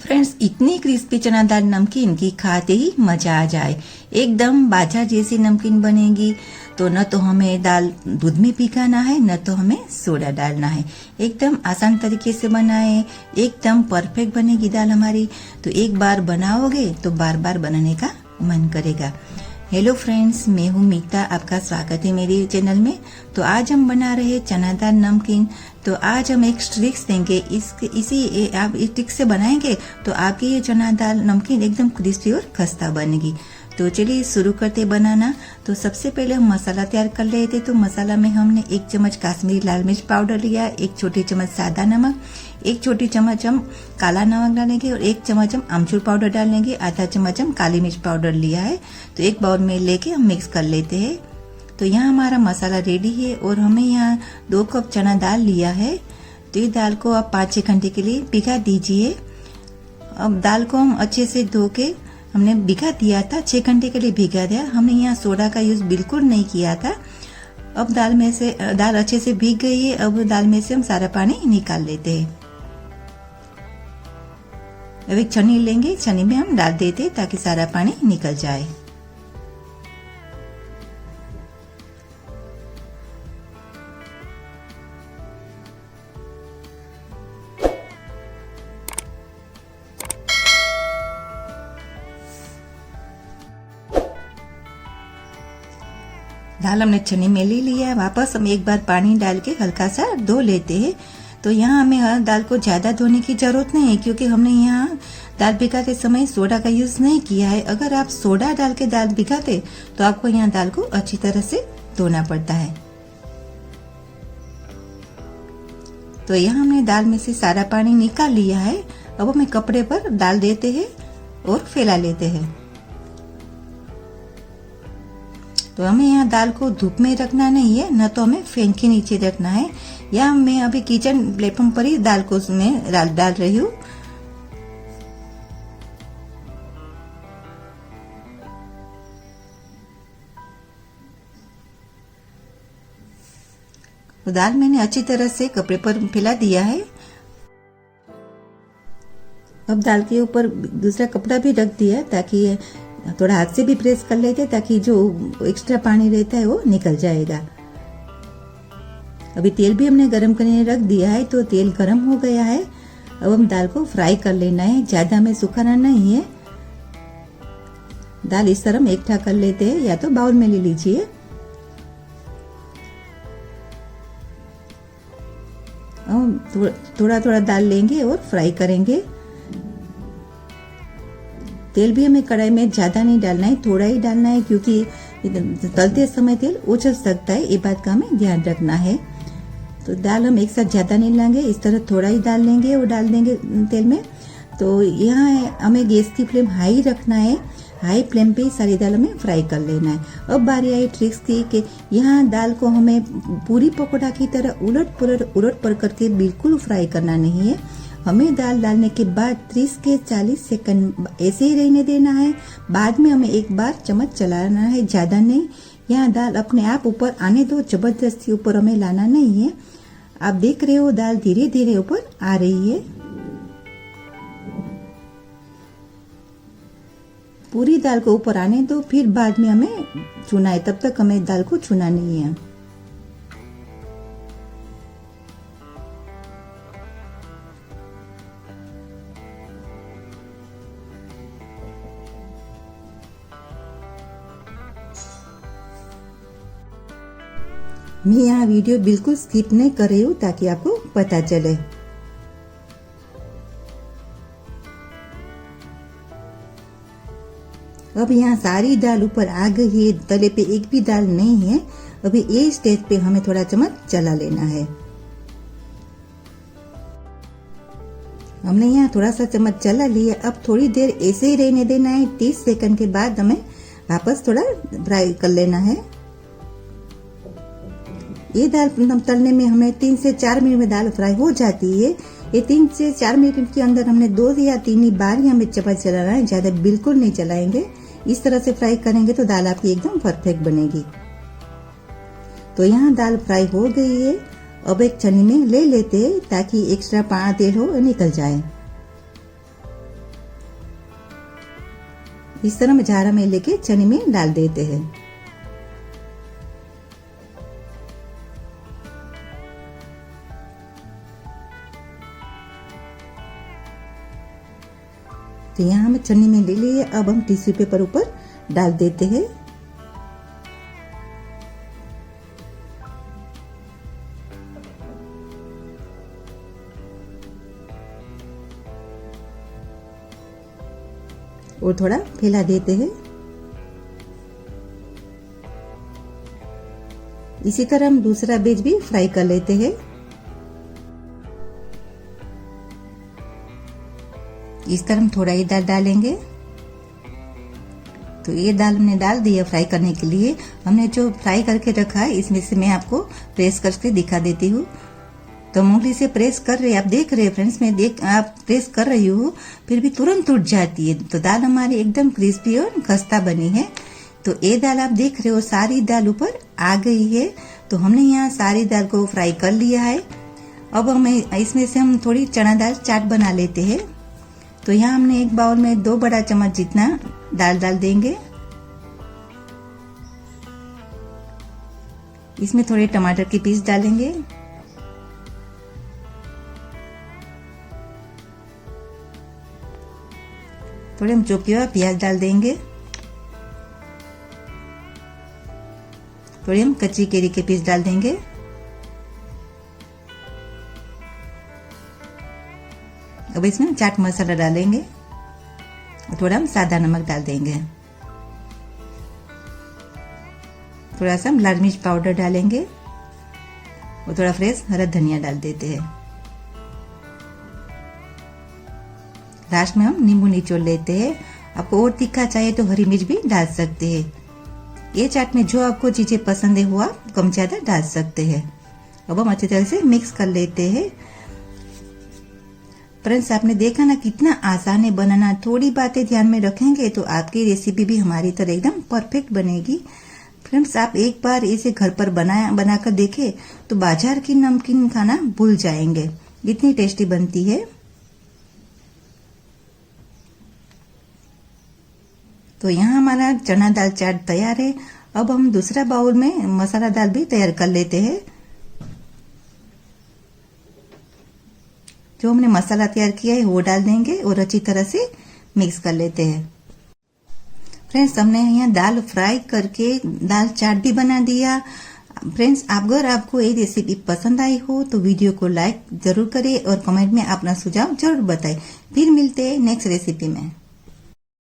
Friends, इतनी crispy चना दाल नमकीन की खाते ही मजा आ जाए। एकदम बाजार जैसी नमकीन बनेगी। तो न तो हमें दाल दूध में भिगाना है, न तो हमें सोडा डालना है। एकदम आसान तरीके से बनाए, एकदम परफेक्ट बनेगी दाल हमारी। तो एक बार बनाओगे तो बार बार बनाने का मन करेगा। हेलो फ्रेंड्स, मैं हूँ मीता, आपका स्वागत है मेरे चैनल में। तो आज हम बना रहे हैं चना दाल नमकीन। तो आज हम एक ट्रिक्स देंगे, आप इस ट्रिक से बनाएंगे तो आपकी ये चना दाल नमकीन एकदम क्रिस्पी और खस्ता बनेगी। तो चलिए शुरू करते बनाना। तो सबसे पहले हम मसाला तैयार कर लेते। तो मसाला में हमने 1 चम्मच काश्मीरी लाल मिर्च पाउडर लिया, 1 छोटी चम्मच सादा नमक, 1 छोटी चम्मच हम काला नमक डालेंगे और 1 चम्मच हम अमचूर पाउडर डालेंगे, आधा चम्मच हम काली मिर्च पाउडर लिया है। तो एक बाउल में लेके हम मिक्स कर लेते हैं। तो यहाँ हमारा मसाला रेडी है और हमें यहाँ 2 कप चना दाल लिया है। तो ये दाल को आप 5-6 घंटे के लिए भिगा दीजिए। अब दाल को हम अच्छे से धो के हमने भिगा दिया था, 6 घंटे के लिए भिगा दिया। हमने यहाँ सोडा का यूज बिल्कुल नहीं किया था। अब दाल अच्छे से भीग गई है। अब दाल में से हम सारा पानी निकाल लेते हैं। अब एक छन्नी लेंगे, छन्नी में हम डाल देते हैं ताकि सारा पानी निकल जाए। दाल हमने छन्नी में ले लिया है। वापस हम एक बार पानी डाल के हल्का सा धो लेते हैं। तो यहाँ हमें दाल को ज्यादा धोने की जरूरत नहीं है, क्योंकि हमने यहाँ दाल भिगाते समय सोडा का यूज नहीं किया है। अगर आप सोडा डाल के दाल भिगाते तो आपको यहाँ दाल को अच्छी तरह से धोना पड़ता है। तो यहाँ हमने दाल में से सारा पानी निकाल लिया है। अब हमें कपड़े पर डाल देते हैं और फैला लेते हैं। तो हमें यहाँ दाल को धूप में रखना नहीं है, न तो हमें फैन के नीचे रखना है। या मैं अभी किचन प्लेटफॉर्म पर ही दाल को मैं डाल रही हूँ। तो दाल मैंने अच्छी तरह से कपड़े पर फैला दिया है। अब दाल के ऊपर दूसरा कपड़ा भी रख दिया ताकि थोड़ा हाथ से भी प्रेस कर लेते ताकि जो एक्स्ट्रा पानी रहता है वो निकल जाएगा। अभी तेल भी हमने गरम करने रख दिया है। तो तेल गरम हो गया है। अब हम दाल को फ्राई कर लेना है, ज्यादा हमें सुखाना नहीं है। दाल इस तरह हम इकट्ठा कर लेते हैं, या तो बाउल में ले लीजिए। थोड़ा थोड़ा दाल लेंगे और फ्राई करेंगे। तेल भी हमें कढ़ाई में ज्यादा नहीं डालना है, थोड़ा ही डालना है, क्योंकि तलते समय तेल उछल सकता है। ये बात का हमें ध्यान रखना है। तो दाल हम एक साथ ज्यादा नहीं लेंगे, इस तरह थोड़ा ही डाल लेंगे और डाल देंगे तेल में। तो यहाँ हमें गैस की फ्लेम हाई रखना है। हाई फ्लेम पे सारी दाल हमें फ्राई कर लेना है। अब बारी आई ट्रिक्स की कि यहाँ दाल को हमें पूरी पकौड़ा की तरह उलट पुलट करके बिल्कुल फ्राई करना नहीं है। हमें दाल डालने के बाद 30 से 40 सेकंड ऐसे ही रहने देना है। बाद में हमें एक बार चम्मच चलाना है, ज्यादा नहीं। यहाँ दाल अपने आप ऊपर आने दो, जबरदस्ती ऊपर हमें लाना नहीं है। आप देख रहे हो दाल धीरे धीरे ऊपर आ रही है। पूरी दाल को ऊपर आने दो, फिर बाद में हमें छूना है। तब तक हमें दाल को छूना नहीं है। मैं यहाँ वीडियो बिल्कुल स्किप नहीं कर रही हूँ ताकि आपको पता चले। अब यहाँ सारी दाल ऊपर आ गई है, तले पे एक भी दाल नहीं है। अभी ये स्टेज पे हमें थोड़ा चम्मच चला लेना है। हमने यहाँ थोड़ा सा चम्मच चला लिया। अब थोड़ी देर ऐसे ही रहने देना है। 30 सेकंड के बाद हमें वापस थोड़ा फ्राई कर लेना है। ये दाल तलने में हमें 3 से 4 मिनट में दाल फ्राई हो जाती है। ये 3 से 4 मिनट के अंदर हमने 2 या 3 बार ही हमें चम्मच चलाना है, ज्यादा बिल्कुल नहीं चलाएंगे। इस तरह से फ्राई करेंगे तो दाल आपकी एकदम परफेक्ट बनेगी। तो यहाँ दाल फ्राई हो गई है। अब एक छन्नी में ले लेते हैं ताकि एक्स्ट्रा तेल हो निकल जाए। इस तरह झारा में लेके चने में डाल देते हैं। तो यहाँ हम चने में ले लिए, अब हम टिश्यू पेपर ऊपर डाल देते हैं। और थोड़ा फैला देते हैं। इसी तरह हम दूसरा बेज भी फ्राई कर लेते हैं। इस तरह हम थोड़ा ये दाल डालेंगे। तो ये दाल हमने डाल दिया फ्राई करने के लिए। हमने जो फ्राई करके रखा है इसमें से मैं आपको प्रेस करके दिखा देती हूँ। तो उंगली से प्रेस कर रहे, आप देख रहे हैं फ्रेंड्स, आप प्रेस कर रही हूँ फिर भी तुरंत टूट जाती है। तो दाल हमारी एकदम क्रिस्पी और खस्ता बनी है। तो ये दाल आप देख रहे हो सारी दाल ऊपर आ गई है। तो हमने यहाँ सारी दाल को फ्राई कर लिया है। अब हमें इसमें से हम थोड़ी चना दाल चाट बना लेते हैं। तो यहाँ हमने एक बाउल में 2 बड़ा चम्मच जितना दाल डाल देंगे। इसमें थोड़े टमाटर के पीस डालेंगे। थोड़े हम चॉप किया हुआ प्याज डाल देंगे। थोड़े हम कच्ची केरी के पीस डाल देंगे। अब इसमें चाट मसाला डालेंगे और थोड़ा हम सादा नमक डाल देंगे। थोड़ा सा हम लाल मिर्च पाउडर डालेंगे और थोड़ा फ्रेश हरा धनिया डाल देते हैं। लास्ट में हम नींबू निचोड़ लेते हैं। आपको और तीखा चाहिए तो हरी मिर्च भी डाल सकते हैं। ये चाट में जो आपको चीजें पसंद है वो आप कम ज्यादा डाल सकते हैं। अब हम अच्छी तरह से मिक्स कर लेते हैं। फ्रेंड्स, आपने देखा ना कितना आसान है बनाना। थोड़ी बातें ध्यान में रखेंगे तो आपकी रेसिपी भी हमारी तरह एकदम परफेक्ट बनेगी। फ्रेंड्स, आप एक बार इसे घर पर बनाकर देखें तो बाजार की नमकीन खाना भूल जाएंगे, इतनी टेस्टी बनती है। तो यहाँ हमारा चना दाल चाट तैयार है। अब हम दूसरा बाउल में मसाला दाल भी तैयार कर लेते हैं। जो हमने मसाला तैयार किया है वो डाल देंगे और अच्छी तरह से मिक्स कर लेते हैं। फ्रेंड्स, हमने यहाँ दाल फ्राई करके दाल चाट भी बना दिया। फ्रेंड्स, अगर आपको ये रेसिपी पसंद आई हो तो वीडियो को लाइक जरूर करें और कमेंट में अपना सुझाव जरूर बताएं। फिर मिलते हैं नेक्स्ट रेसिपी में।